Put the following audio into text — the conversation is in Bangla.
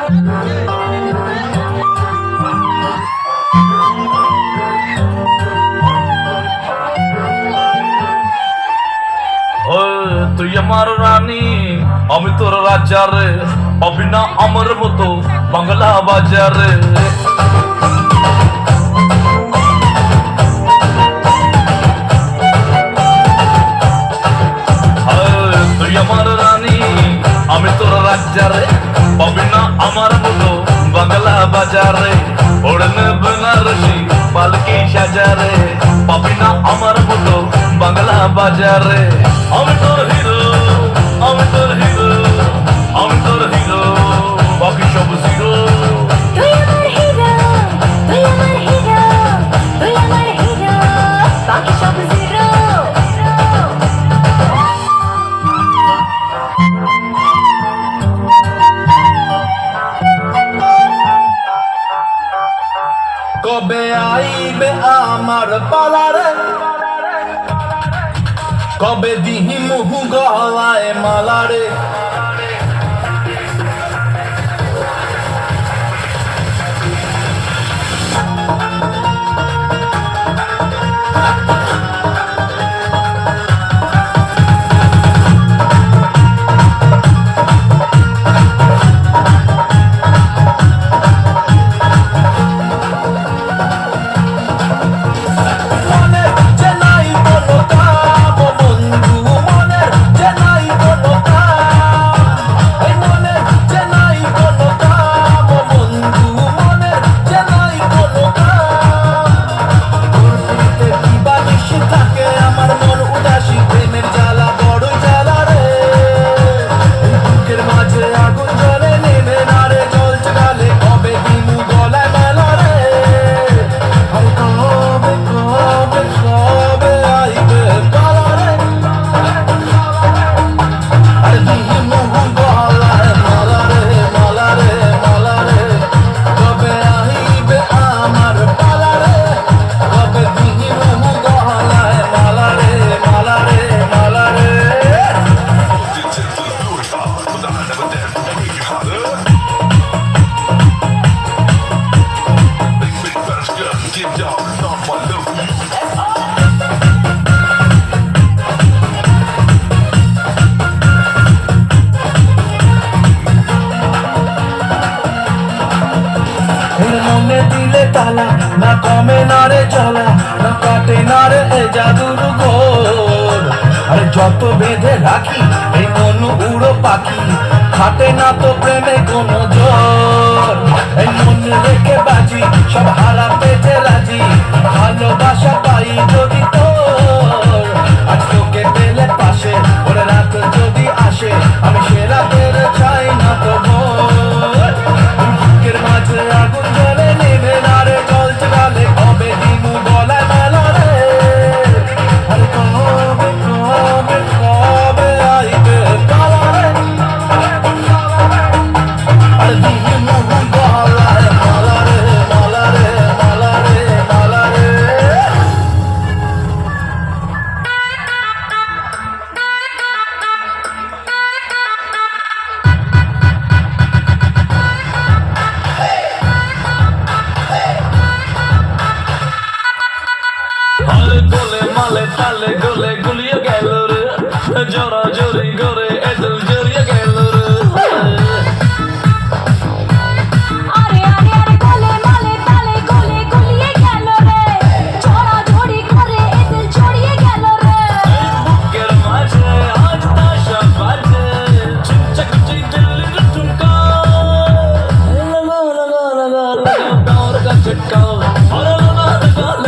তুই আমার রানী আমি তোর রাজারে পাবি না আমার মতো বাংলা বাজারে তুই আমার রানী আমি তোর রাজারে পাবি না আমার মতো বাংলা বাজারে ওড়নে বেনারসি পালকি সাজারে পাবি না আমার মতো বাংলা বাজারে আমি তোর হিরো আমি তোর হিরো আমি তোর হিরো বাকি সব জিরো তুই আমার হিরো তুই আমার হিরো তুই আমার হিরো বাকি সব জিরো কবে আইবে আমার পালারে কবে দিহি মুহু গলায় মালারে না কমে না রে চলা না কাটে না রে জাদুর গোর আরে যত বেঁধে রাখি এই মন উড়ো পাখি খাটে না তো প্রেমে কোনো জোর এই মন রেখে বাজি সব হারাতে যে রাজি ভালোবাসা পাই যদি তোর আজ তোকে পেলে পাশে ওরে রাত যদি আসে আমি সে রাতের চাই না তো ভোর বুকের মাঝে আগুন জ্বলে নেবে না রে জল চলে কবে দিমু গলায় মেলা রে আরে কবে কবে কবে আইবে পালা রে আরে দিমু গলায় মালা রে মালা রে মালা রে মালা রে গোলে মালে তালে গোলে গুলিয়ে গেল রে জোরা জোরি করে এদল জড়িয়ে গেল রে আরে আরে আরে গোলে মালে তালে গোলে গুলিয়ে গেল রে চড়া ঝড়ি করে এদিল ছড়িয়ে গেল রে বুকের মাঝে আজ তাশা বাজে চুপচাপ দিল্লি ঠুমকা লাগা লাগা লাগা লাগা দৌড় का झटका और लगा लगा